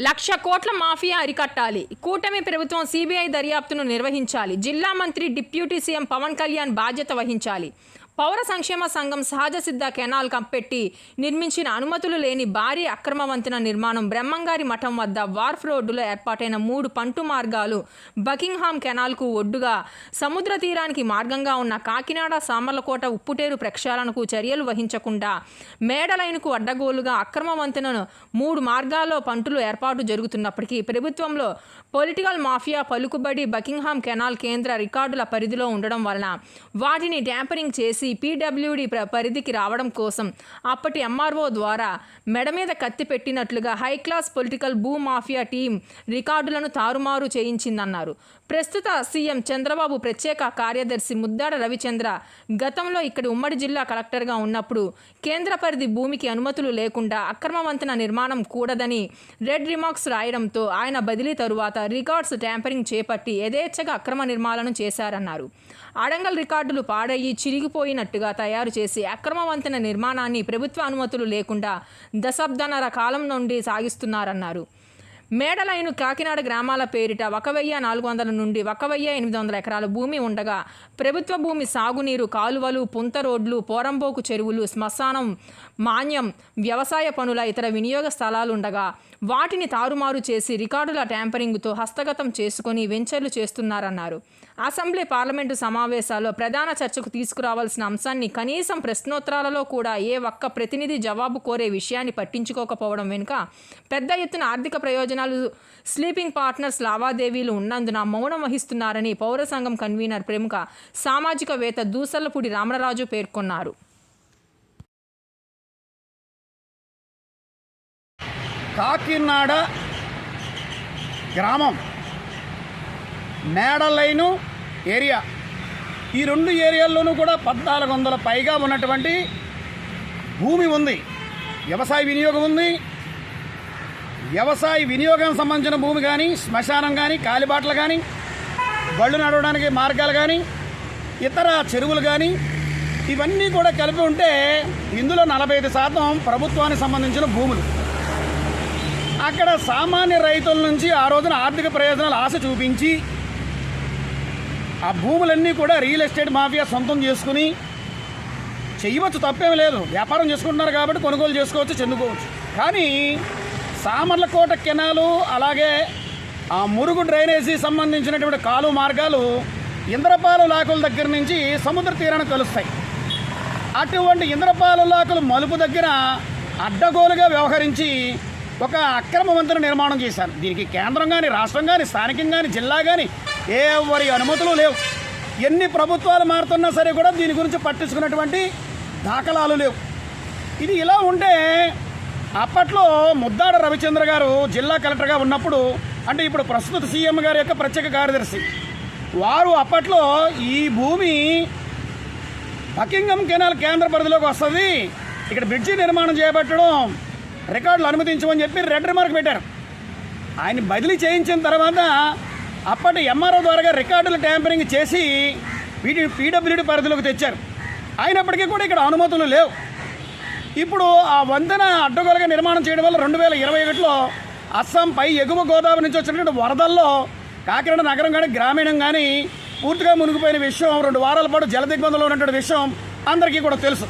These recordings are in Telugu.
1,00,000 కోట్ల మాఫియా అరికట్టాలి. కూటమి ప్రభుత్వం సిబిఐ దర్యాప్తును నిర్వహించాలి. జిల్లా మంత్రి డిప్యూటీ సీఎం పవన్ కళ్యాణ్ బాధ్యత వహించాలి. పౌర సంక్షేమ సంఘం సహజ సిద్ధ కెనాల్ కంపెట్టి నిర్మించిన అనుమతులు లేని భారీ అక్రమ వంతెన నిర్మాణం బ్రహ్మంగారి మఠం వద్ద వార్ఫ్ రోడ్డులో ఏర్పాటైన 3 పంటు మార్గాలు బకింగ్హామ్ కెనాల్కు ఒడ్డుగా సముద్ర తీరానికి మార్గంగా ఉన్న కాకినాడ సామర్లకోట ఉప్పుటేరు ప్రక్షాళనకు చర్యలు వహించకుండా మేడలైన్కు అడ్డగోలుగా అక్రమ వంతెనను 3 మార్గాల్లో పంటులు ఏర్పాటు జరుగుతున్నప్పటికీ ప్రభుత్వంలో పొలిటికల్ మాఫియా పలుకుబడి బకింగ్హామ్ కెనాల్ కేంద్ర రికార్డుల పరిధిలో ఉండడం వలన వాటిని ట్యాంపరింగ్ చేసి పీడబ్ల్యూడీ పరిధికి రావడం కోసం అప్పటి ఎంఆర్ఓ ద్వారా మెడ మీద కత్తి పెట్టినట్లుగా హైక్లాస్ పొలిటికల్ భూ మాఫియా టీం రికార్డులను తారుమారు చేయించిందన్నారు. ప్రస్తుత సీఎం చంద్రబాబు ప్రత్యేక కార్యదర్శి ముద్దాడ రవిచంద్ర గతంలో ఇక్కడి ఉమ్మడి జిల్లా కలెక్టర్గా ఉన్నప్పుడు కేంద్ర పరిధి భూమికి అనుమతులు లేకుండా అక్రమ వంతెన నిర్మాణం కూడదని రెడ్ రిమార్క్స్ రాయడంతో ఆయన బదిలీ తరువాత రికార్డ్స్ ట్యాంపరింగ్ చేపట్టి యథేచ్ఛగా అక్రమ నిర్మాణం చేశారన్నారు. అడంగల్ రికార్డులు పాడయ్యి చిరిగిపోయినట్టుగా తయారు చేసి అక్రమ వంతెన నిర్మాణాన్ని ప్రభుత్వ అనుమతులు లేకుండా దశాబ్దాన్నర కాలం నుండి సాగిస్తున్నారన్నారు. మేడలైను కాకినాడ గ్రామాల పేరిట 1,400 నుండి 1,800 ఎకరాల భూమి ఉండగా ప్రభుత్వ భూమి సాగునీరు కాలువలు పుంత రోడ్లు పోరంబోకు చెరువులు శ్మశానం మాన్యం వ్యవసాయ పనుల ఇతర వినియోగ స్థలాలుండగా వాటిని తారుమారు చేసి రికార్డుల ట్యాంపరింగ్తో హస్తగతం చేసుకుని వెంచర్లు చేస్తున్నారన్నారు. అసెంబ్లీ పార్లమెంటు సమావేశాల్లో ప్రధాన చర్చకు తీసుకురావాల్సిన అంశాన్ని కనీసం ప్రశ్నోత్తరాలలో కూడా ఏ ఒక్క ప్రతినిధి జవాబు కోరే విషయాన్ని పట్టించుకోకపోవడం వెనుక పెద్ద ఎత్తున ఆర్థిక ప్రయోజనాలు స్లీపింగ్ పార్ట్నర్స్ లావాదేవీలు ఉన్నందున మౌనం వహిస్తున్నారని పౌర సంఘం కన్వీనర్ ప్రముఖ సామాజికవేత్త దూసర్లపూడి రామరాజు పేర్కొన్నారు. కాకినాడ గ్రామం మేడలైను ఏరియా ఈ 2 ఏరియాల్లోనూ కూడా 1,400 పైగా ఉన్నటువంటి భూమి ఉంది. వ్యవసాయ వినియోగం ఉంది. వ్యవసాయ వినియోగం సంబంధించిన భూమి కానీ శ్మశానం కానీ కాలిబాటలు కానీ బళ్ళు నడవడానికి మార్గాలు కానీ ఇతర చెరువులు కానీ ఇవన్నీ కూడా కలిపి ఉంటే ఇందులో 45% ప్రభుత్వానికి సంబంధించిన భూములు. అక్కడ సామాన్య రైతుల నుంచి ఆ రోజున ఆర్థిక ప్రయోజనాలు ఆశ చూపించి ఆ భూములన్నీ కూడా రియల్ ఎస్టేట్ మాఫియా సొంతం చేసుకుని చేయవచ్చు, తప్పేమీ లేదు. వ్యాపారం చేసుకుంటున్నారు కాబట్టి కొనుగోలు చేసుకోవచ్చు, చెందుకోవచ్చు. కానీ సామర్లకోట కెనాలు అలాగే ఆ మురుగు డ్రైనేజీ సంబంధించినటువంటి కాలువ మార్గాలు ఇంద్రపాలు లాకుల దగ్గర నుంచి సముద్ర తీరాన్ని కలుస్తాయి. అటువంటి ఇంద్రపాలు లాకుల మలుపు దగ్గర అడ్డగోలుగా వ్యవహరించి ఒక అక్రమ వంతెన నిర్మాణం చేశారు. దీనికి కేంద్రం కానీ రాష్ట్రం కానీ స్థానికం కానీ జిల్లా కానీ ఎవరి అనుమతులు లేవు. ఎన్ని ప్రభుత్వాలు మారుతున్నా సరే కూడా దీని గురించి పట్టించుకున్నటువంటి దాఖలాలు లేవు. ఇది ఇలా ఉంటే అప్పట్లో ముద్దాడ రవిచంద్ర గారు జిల్లా కలెక్టర్గా ఉన్నప్పుడు, అంటే ఇప్పుడు ప్రస్తుత సీఎం గారి యొక్క ప్రత్యేక కార్యదర్శి, వారు అప్పట్లో ఈ భూమి బకింగ్హామ్ కెనాల్ కేంద్ర పరిధిలోకి వస్తుంది, ఇక్కడ బ్రిడ్జి నిర్మాణం చేపట్టడం రికార్డులు అనుమతించమని చెప్పి రెడ్ రిమార్క్ పెట్టారు. ఆయన బదిలీ చేయించిన తర్వాత అప్పటి ఎంఆర్ఓ ద్వారా రికార్డులు ట్యాంపరింగ్ చేసి వీటిని పీడబ్ల్యూడీ పరిధిలోకి తెచ్చారు. అయినప్పటికీ కూడా ఇక్కడ అనుమతులు లేవు. ఇప్పుడు ఆ వంతెన అడ్డగోలుగా నిర్మాణం చేయడం వల్ల 2021లో అస్సాం పై ఎగువ గోదావరి నుంచి వచ్చినటువంటి వరదల్లో కాకినాడ నగరం కానీ గ్రామీణం కానీ పూర్తిగా మునిగిపోయిన విషయం, 2 వారాల పాటు జల దిగ్బంధంలో ఉన్నటువంటి విషయం అందరికీ కూడా తెలుసు.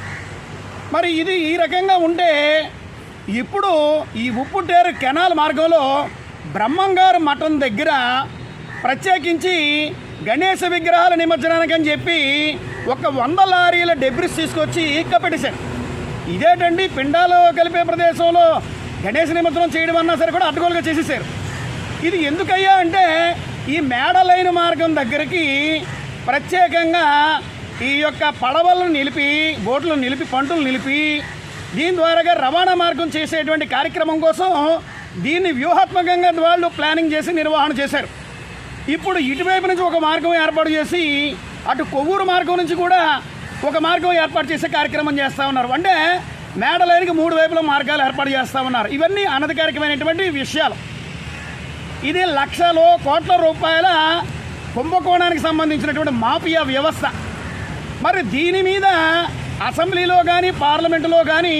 మరి ఇది ఈ రకంగా ఉంటే ఇప్పుడు ఈ ఉప్పుటేరు కెనాల్ మార్గంలో బ్రహ్మంగారు మఠం దగ్గర ప్రత్యేకించి గణేశ విగ్రహాల నిమజ్జనానికి అని చెప్పి 100 లారీల డెబ్రిస్ తీసుకొచ్చి కప్పెట్టేశారు. ఇదేంటండి, పిండాలు కలిపే ప్రదేశంలో గణేశ నిమజ్జనం చేయడం అన్నా సరే కూడా అడ్డగోలుగా చేసేసారు. ఇది ఎందుకయ్యా అంటే ఈ మేడలైన మార్గం దగ్గరికి ప్రత్యేకంగా ఈ యొక్క పడవలను నిలిపి బోట్లను నిలిపి పంటలు నిలిపి దీని ద్వారాగా రవాణా మార్గం చేసేటువంటి కార్యక్రమం కోసం దీన్ని వ్యూహాత్మకంగా వాళ్ళు ప్లానింగ్ చేసి నిర్వహణ చేశారు. ఇప్పుడు ఇటువైపు నుంచి ఒక మార్గం ఏర్పాటు చేసి అటు కొవ్వూరు మార్గం నుంచి కూడా ఒక మార్గం ఏర్పాటు చేసే కార్యక్రమం చేస్తూ ఉన్నారు. అంటే మేడలైన్కి 3 వైపుల మార్గాలు ఏర్పాటు చేస్తూ ఉన్నారు. ఇవన్నీ అనధికారికమైనటువంటి విషయాలు. ఇది లక్షల కోట్ల రూపాయల కుంభకోణానికి సంబంధించినటువంటి మాఫియా వ్యవస్థ. మరి దీని మీద అసెంబ్లీలో కానీ పార్లమెంటులో కానీ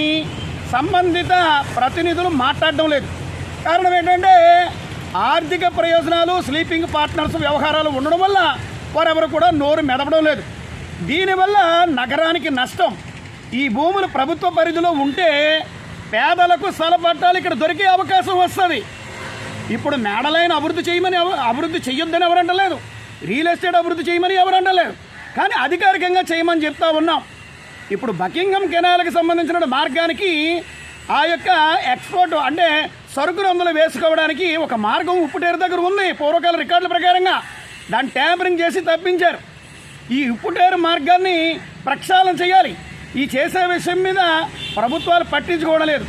సంబంధిత ప్రతినిధులు మాట్లాడడం లేదు. కారణం ఏంటంటే ఆర్థిక ప్రయోజనాలు, స్లీపింగ్ పార్ట్నర్స్ వ్యవహారాలు ఉండడం వల్ల వారెవరు కూడా నోరు మెదపడం లేదు. దీనివల్ల నగరానికి నష్టం. ఈ భూములు ప్రభుత్వ పరిధిలో ఉంటే పేదలకు స్థల పట్టాలు ఇక్కడ దొరికే అవకాశం వస్తుంది. ఇప్పుడు మేడలైన అభివృద్ధి చేయొద్దని ఎవరు అంటలేదు, రియల్ ఎస్టేట్ అభివృద్ధి చేయమని ఎవరు అంటలేదు, కానీ అధికారికంగా చేయమని చెప్తా ఉన్నాం. ఇప్పుడు బకింగ్హామ్ కెనాల్కి సంబంధించిన మార్గానికి ఆ యొక్క ఎక్స్పోర్ట్ అంటే సరుకును అందులో వేసుకోవడానికి ఒక మార్గం ఉప్పుటేరు దగ్గర ఉంది. పూర్వకాల రికార్డుల ప్రకారంగా దాన్ని ట్యాంపరింగ్ చేసి తప్పించారు. ఈ ఉప్పుటేరు మార్గాన్ని ప్రక్షాళన చేయాలి. ఈ చేసే విషయం మీద ప్రభుత్వాలు పట్టించుకోవడం లేదు.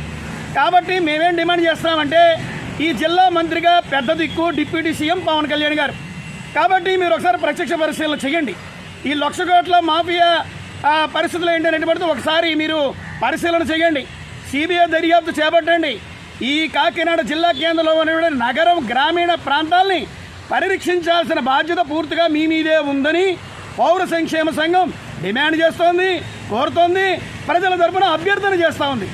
కాబట్టి మేమేం డిమాండ్ చేస్తామంటే ఈ జిల్లా మంత్రిగా పెద్ద దిక్కు డిప్యూటీ సీఎం పవన్ కళ్యాణ్ గారు. కాబట్టి మీరు ఒకసారి ప్రత్యక్ష పరిశీలన చేయండి. ఈ 1,00,000 కోట్ల మాఫియా పరిస్థితులు ఏంటనేది పడితే ఒకసారి మీరు పరిశీలన చేయండి. సిబిఐ దర్యాప్తు చేపట్టండి. ఈ కాకినాడ జిల్లా కేంద్రంలో ఉన్న నగరం, గ్రామీణ ప్రాంతాల్ని పరిరక్షించాల్సిన బాధ్యత పూర్తిగా మీ మీదే ఉందని పౌర సంక్షేమ సంఘం డిమాండ్ చేస్తోంది, కోరుతోంది, ప్రజల తరపున అభ్యర్థన చేస్తూ ఉంది.